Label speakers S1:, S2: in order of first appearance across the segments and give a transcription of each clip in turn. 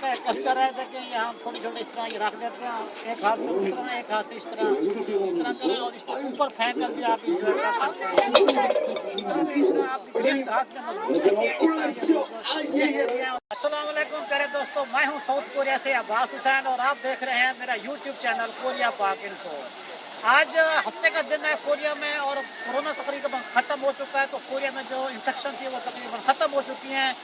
S1: का एक कल्चर है। देखिए यहाँ छोटे छोटे इस तरह ये रख देते हैं, एक हाथ से उस तरह, एक हाथ इस तरह करें और इस तरह ऊपर फेंक कर भी आप इंजॉय कर सकते हैं। आप जिस हाथ में मजबूत रखिए इस तरह ये लोग ये देते हैं। अस्सलाम वालेकुम प्यारे दोस्तों, मैं हूँ साउथ कोरिया से अब्बास हुसैन और आप देख रहे हैं मेरा यूट्यूब चैनल कोरिया पाक इन्फो। आज हफ्ते का दिन है कोरिया में और कोरोना तकरीबन ख़त्म हो चुका है। तो कोरिया में जो इन्फेक्शन थी वो तकरीबन ख़त्म हो चुकी हैं।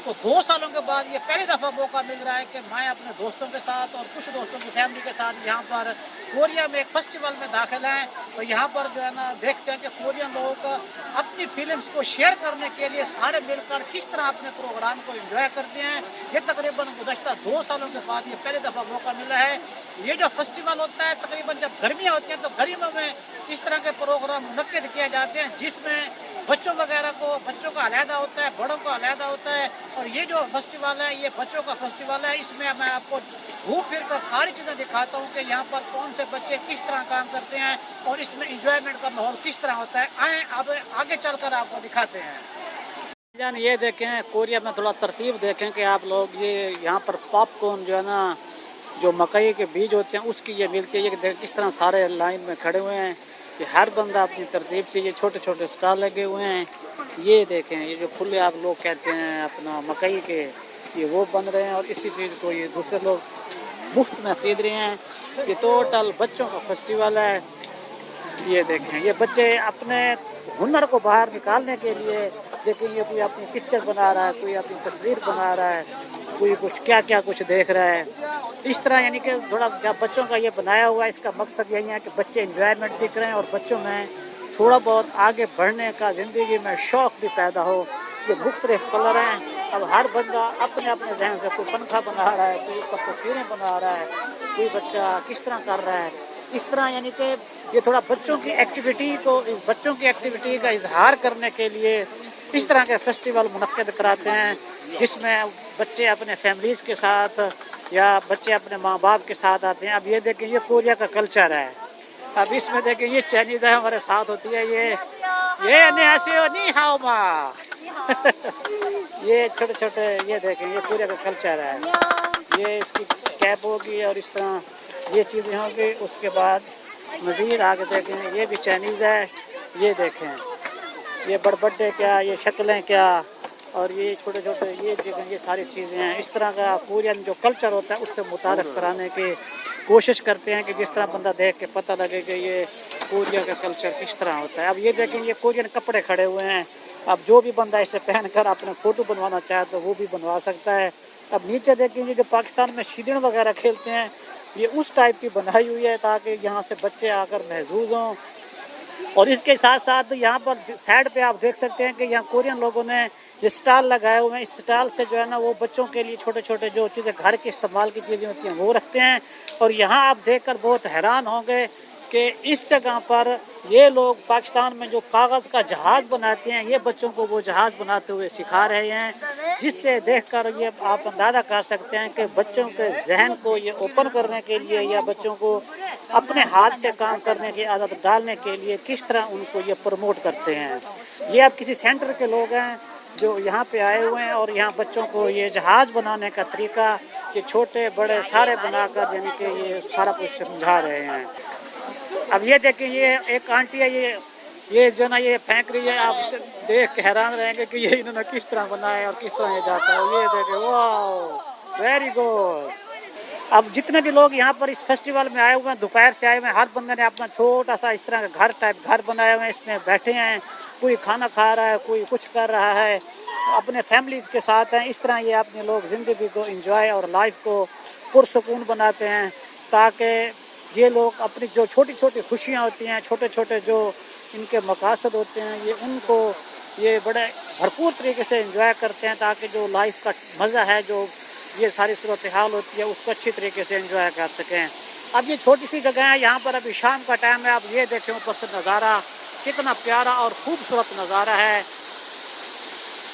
S1: तो 2 सालों के बाद ये पहली दफ़ा मौका मिल रहा है कि मैं अपने दोस्तों के साथ और कुछ दोस्तों की फैमिली के साथ यहाँ पर कोरिया में एक फेस्टिवल में दाखिल हैं। तो यहाँ पर जो है ना देखते हैं कि कोरियन लोग अपनी फीलिंग्स को शेयर करने के लिए सारे मिलकर किस तरह अपने प्रोग्राम को एंजॉय करते हैं। ये तकरीबन गुज़श्ता 2 सालों के बाद ये पहली दफ़ा मौका मिला है। ये जो फेस्टिवल होता है तकरीबन जब गर्मियाँ होती हैं तो गर्मियों में इस तरह के प्रोग्राम मुनक्किद किए जाते हैं, जिसमें बच्चों वगैरह को बच्चों का अलहदा होता है, बड़ों का अलहदा होता है। और ये जो फेस्टिवल है ये बच्चों का फेस्टिवल है। इसमें मैं आपको घूम फिर कर सारी चीज़ें दिखाता हूँ कि यहाँ पर कौन से बच्चे किस तरह काम करते हैं और इसमें इंजॉयमेंट का माहौल किस तरह होता है। आए अब आगे चलकर आपको दिखाते हैं। जान ये देखें कोरिया में थोड़ा तरतीब देखें कि आप लोग ये यहाँ पर पॉपकॉर्न जो है ना जो मकई के बीज होते हैं उसकी ये मिलती है। ये देखें किस तरह सारे लाइन में खड़े हुए हैं। ये हर बंदा अपनी तरतीब से ये छोटे छोटे स्टॉल लगे हुए हैं। ये देखें ये जो फुल्ले आप लोग कहते हैं अपना मकई के, ये वो बन रहे हैं और इसी चीज़ को ये दूसरे लोग मुफ्त में खरीद रहे हैं। ये टोटल बच्चों का फेस्टिवल है। ये देखें ये बच्चे अपने हुनर को बाहर निकालने के लिए देखें ये कोई अपनी पिक्चर बना रहा है, कोई अपनी तस्वीर बना रहा है, कोई कुछ क्या क्या कुछ देख रहा है। इस तरह यानी कि थोड़ा जब बच्चों का ये बनाया हुआ है इसका मकसद यही है कि बच्चे एंजॉयमेंट भी करें और बच्चों में थोड़ा बहुत आगे बढ़ने का ज़िंदगी में शौक़ भी पैदा हो। ये मुख्तलिफ कलर हैं। अब हर बंदा अपने अपने जहन से कोई पंखा बना रहा है, कोई ऊपर तस्वीरें बना रहा है, कोई बच्चा किस तरह कर रहा है। इस तरह यानी कि ये थोड़ा बच्चों की एक्टिविटी का इजहार करने के लिए इस तरह के फेस्टिवल मुनक्किद कराते हैं, जिसमें बच्चे अपने फैमिलीज़ के साथ या बच्चे अपने माँ बाप के साथ आते हैं। अब ये देखें ये कोरिया का कल्चर है। अब इसमें देखें ये चाइनीज़ है हमारे साथ होती है ये नहीं हाओ माँ ये छोटे छोटे ये देखें ये कोरिया का कल्चर है। ये इसकी कैप होगी और इस तरह ये चीज़ें होंगी। उसके बाद मज़ीद आगे देखें ये भी चाइनीज़ है। ये देखें ये बड़े क्या ये शक्लें क्या और ये छोटे छोटे ये सारी चीज़ें हैं। इस तरह का कोरियन जो कल्चर होता है उससे मुतारफ़ कराने की कोशिश करते हैं कि जिस तरह बंदा देख के पता लगे कि ये कोरिया का कल्चर किस तरह होता है। अब ये देखें ये कोरियन कपड़े खड़े हुए हैं। अब जो भी बंदा इसे पहन कर अपने फ़ोटो बनवाना चाहे तो वो भी बनवा सकता है। अब नीचे देखेंगे जो पाकिस्तान में शीदन वगैरह खेलते हैं ये उस टाइप की बनाई हुई है ताकि यहाँ से बच्चे आकर महजूज हों। और इसके साथ साथ यहाँ पर साइड पे आप देख सकते हैं कि यहाँ कोरियन लोगों ने ये स्टॉल लगाए हुए हैं। इस स्टॉल से जो है ना वो बच्चों के लिए छोटे छोटे जो चीज़ें घर के इस्तेमाल की चीज़ें होती हैं वो रखते हैं। और यहाँ आप देखकर बहुत हैरान होंगे कि इस जगह पर ये लोग पाकिस्तान में जो कागज़ का जहाज़ बनाते हैं ये बच्चों को वो जहाज़ बनाते हुए सिखा रहे हैं, जिससे देखकर ये आप अंदाज़ा कर सकते हैं कि बच्चों के जहन को ये ओपन करने के लिए या बच्चों को अपने हाथ से काम करने की आदत डालने के लिए किस तरह उनको ये प्रमोट करते हैं। ये अब किसी सेंटर के लोग हैं जो यहाँ पे आए हुए हैं और यहाँ बच्चों को ये जहाज़ बनाने का तरीका ये छोटे बड़े सारे बनाकर यानी कि ये सारा कुछ समझा रहे हैं। अब ये देखें ये एक आंटी है ये जो ना ये फेंक रही है। आप देख के हैरान रहेंगे कि ये इन्होंने किस तरह बनाया है और किस तरह ये जाता है। ये देखें वाह वेरी गुड। अब जितने भी लोग यहाँ पर इस फेस्टिवल में आए हुए हैं दोपहर से आए हुए हैं, हर बंदे ने अपना छोटा सा इस तरह का घर बनाए हुए हैं। इसमें बैठे हैं, कोई खाना खा रहा है, कोई कुछ कर रहा है, अपने फैमिलीज़ के साथ हैं। इस तरह ये अपने लोग ज़िंदगी को एंजॉय और लाइफ को पुरसुकून बनाते हैं ताकि ये लोग अपनी जो छोटी छोटी खुशियाँ होती हैं, छोटे छोटे जो इनके मकासद होते हैं ये उनको ये बड़े भरपूर तरीके से एंजॉय करते हैं ताकि जो लाइफ का मज़ा है जो ये सारी सूरत हाल होती है उसको अच्छी तरीके से एंजॉय कर सकें। अब ये छोटी सी जगह है, यहाँ पर अभी शाम का टाइम है। अब ये देखें ऊपर से नज़ारा कितना प्यारा और खूबसूरत नज़ारा है।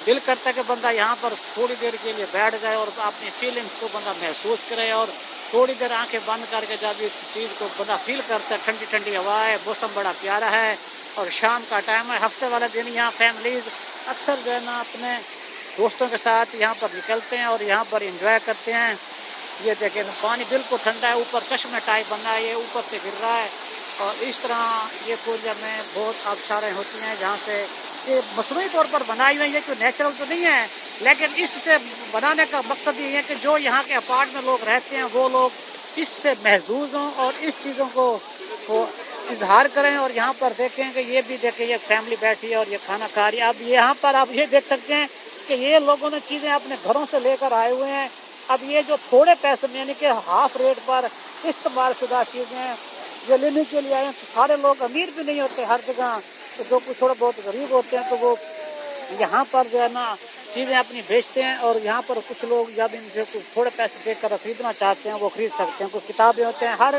S1: दिल करता है कि बंदा यहाँ पर थोड़ी देर के लिए बैठ जाए और अपनी फीलिंग्स को बंदा महसूस करे और थोड़ी देर आंखें बंद करके जब इस चीज़ को बंदा फील करता है। ठंडी ठंडी हवा है, मौसम बड़ा प्यारा है और शाम का टाइम है। हफ्ते वाले दिन यहाँ फैमिलीज़ अक्सर जो है ना अपने दोस्तों के साथ यहाँ पर निकलते हैं और यहाँ पर एंजॉय करते हैं। یہ دیکھیں پانی بالکل ٹھنڈا ہے، اوپر چشمہ ٹائپ بنا ہے، یہ اوپر سے گر رہا ہے. اور اس طرح یہ کوریا میں بہت آبشاریں ہوتی ہیں جہاں سے یہ مصنوعی طور پر بنائی ہوئی ہے، کہ نیچرل تو نہیں ہے، لیکن اس سے بنانے کا مقصد یہ ہے کہ جو یہاں کے اپارٹ میں لوگ رہتے ہیں وہ لوگ اس سے محظوظ ہوں اور اس چیزوں کو وہ اظہار کریں. اور یہاں پر دیکھیں کہ یہ بھی دیکھیں یہ فیملی بیٹھی ہے اور یہ کھانا کھا رہی ہے. اب یہاں پر آپ یہ دیکھ سکتے ہیں کہ یہ لوگوں نے چیزیں اپنے گھروں سے لے کر آئے ہوئے ہیں. اب یہ جو تھوڑے پیسے میں یعنی کہ ہاف ریٹ پر استعمال شدہ چیزیں یہ لینے کے لیے آئے ہیں. سارے لوگ امیر بھی نہیں ہوتے ہر جگہ، تو جو کچھ تھوڑا بہت غریب ہوتے ہیں تو وہ یہاں پر جو ہے نا چیزیں اپنی بیچتے ہیں. اور یہاں پر کچھ لوگ جب ان سے کچھ تھوڑے پیسے دے کر خریدنا چاہتے ہیں وہ خرید سکتے ہیں. کچھ کتابیں ہوتے ہیں، ہر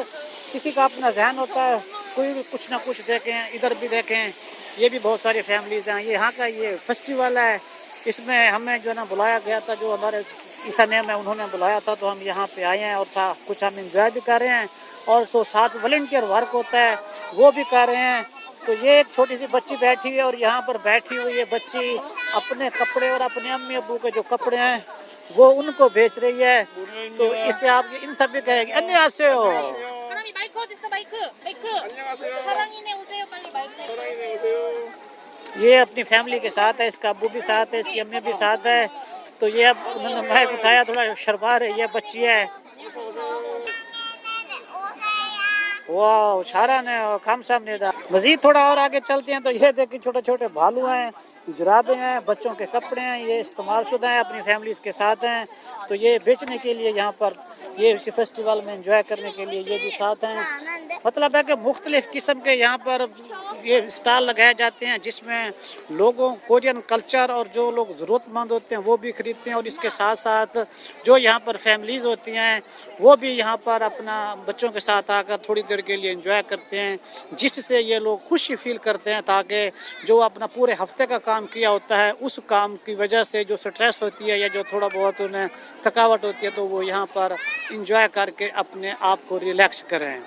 S1: کسی کا اپنا ذہن ہوتا ہے، کوئی بھی کچھ نہ کچھ دیکھیں. ادھر بھی دیکھیں، یہ بھی بہت ساری فیملیز ہیں. یہاں کا یہ فیسٹیول ہے، اس میں ہمیں جو ہے نا بلایا گیا تھا، جو ہمارے عیسیٰ نیم ہے انہوں نے بلایا تھا، تو ہم یہاں پہ آئے ہیں اور کچھ ہم انجوائے بھی کر رہے ہیں. اور تو ساتھ والنٹیئر ورک ہوتا ہے وہ بھی کر رہے ہیں. تو یہ ایک چھوٹی سی بچی بیٹھی ہوئی ہے اور یہاں پر بیٹھی ہوئی ہے بچی اپنے کپڑے اور اپنے امی ابو کے جو کپڑے ہیں وہ ان کو بیچ رہی ہے. تو اس سے آپ ان سب بھی کہیں گے انیہ سے ہو. یہ اپنی فیملی کے ساتھ ہے، اس کا ابو بھی ساتھ ہے، اس کی امی بھی ساتھ ہے. تو یہ اب انہوں نے مائک اٹھایا، تھوڑا شربا ہے، یہ بچی ہے. واہ اشارہ نے کم سامنے دا. مزید تھوڑا اور آگے چلتے ہیں تو یہ دیکھیں چھوٹے چھوٹے بھالو ہیں، جرابیں ہیں، بچوں کے کپڑے ہیں، یہ استعمال شدہ ہیں، اپنی فیملیز کے ساتھ ہیں. تو یہ بیچنے کے لیے یہاں پر یہ اسی فیسٹیول میں انجوائے کرنے کے لیے یہ بھی ساتھ ہیں. مطلب ہے کہ مختلف قسم کے یہاں پر یہ اسٹال لگائے جاتے ہیں جس میں لوگوں کورین کلچر اور جو لوگ ضرورت مند ہوتے ہیں وہ بھی خریدتے ہیں. اور اس کے ساتھ ساتھ جو یہاں پر فیملیز ہوتی ہیں وہ بھی یہاں پر اپنا بچوں کے ساتھ آ کر تھوڑی دیر کے لیے انجوائے کرتے ہیں، جس سے یہ لوگ خوشی فیل کرتے ہیں، تاکہ جو اپنا پورے ہفتے کا کام کیا ہوتا ہے اس کام کی وجہ سے جو سٹریس ہوتی ہے یا جو تھوڑا بہت انہیں تھکاوٹ ہوتی ہے تو وہ یہاں پر انجوائے کر کے اپنے آپ کو ریلیکس کریں.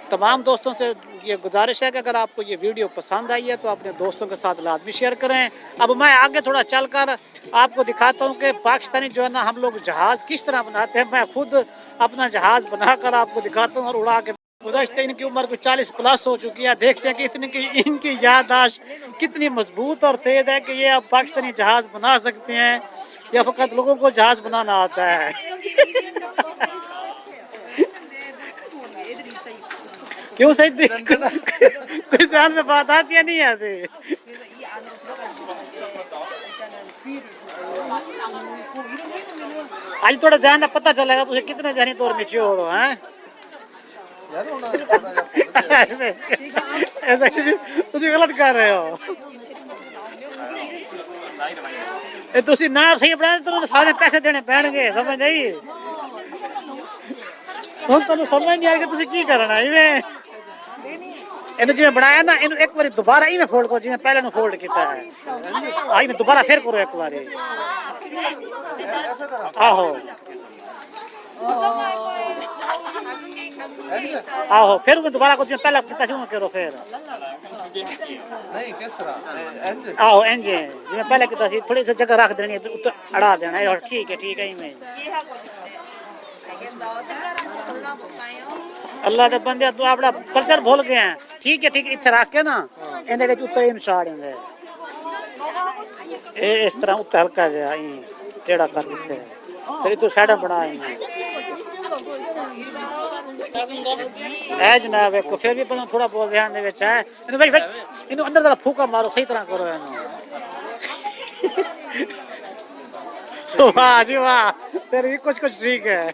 S1: تمام دوستوں سے یہ گزارش ہے کہ اگر آپ کو یہ ویڈیو پسند آئی ہے تو اپنے دوستوں کے ساتھ لازمی شیئر کریں. اب میں آگے تھوڑا چل کر آپ کو دکھاتا ہوں کہ پاکستانی جو ہے نا ہم لوگ جہاز کس طرح بناتے ہیں. میں خود اپنا جہاز بنا کر آپ کو دکھاتا ہوں اور اڑا کے. گزشتہ ان کی عمر کو 40 پلس ہو چکی ہے. دیکھتے ہیں کہ ان کی یادداشت کتنی مضبوط اور تیز ہے کہ یہ اب پاکستانی جہاز بنا سکتے ہیں یا فقط لوگوں کو جہاز بنانا آتا ہے. کیوں سعید بھی کوئی ذہن میں بات آتی ہے نہیں آتی؟ آج تھوڑا ذہن پتہ چلے گا تجھے کتنے ذہنی طور میں چیور ہو ہیں. ایسا تجھے غلط کر رہے ہو. تھی نہ صحیح پڑھا تو سارے پیسے دینے پہن گے سمجھ نہیں. ہوں تمہیں سمجھ نہیں آ کہ تھی کی کرنا جی بنایا نا یہ ایک بار دوبارہ میں فولڈ کرو جی پہلے فولڈ کیا ہے دوبارہ پھر کرو ایک بار. آہو آہو پھر دوبارہ کو پہلے کرو پھر آہو انج جی پہلے کیا تھوڑی سی جگہ رکھ دینی اڑا دینا. ٹھیک ہے میں اللہ کے بندے تو اپنا کلچر بھول گئے ہیں. ٹھیک ہے اتنے رکھ کے نا یہ چاڑ اس طرح اتنے ہلکا جہا ٹیڑا کر دیتے پھر تو سائڈ بنا ہے جناب. پھر بھی تھوڑا بہت دھیان ہے اندر ذرا پھوکا مارو صحیح طرح کرو. واہ جی واہ تیری کچھ سیکھ ہے.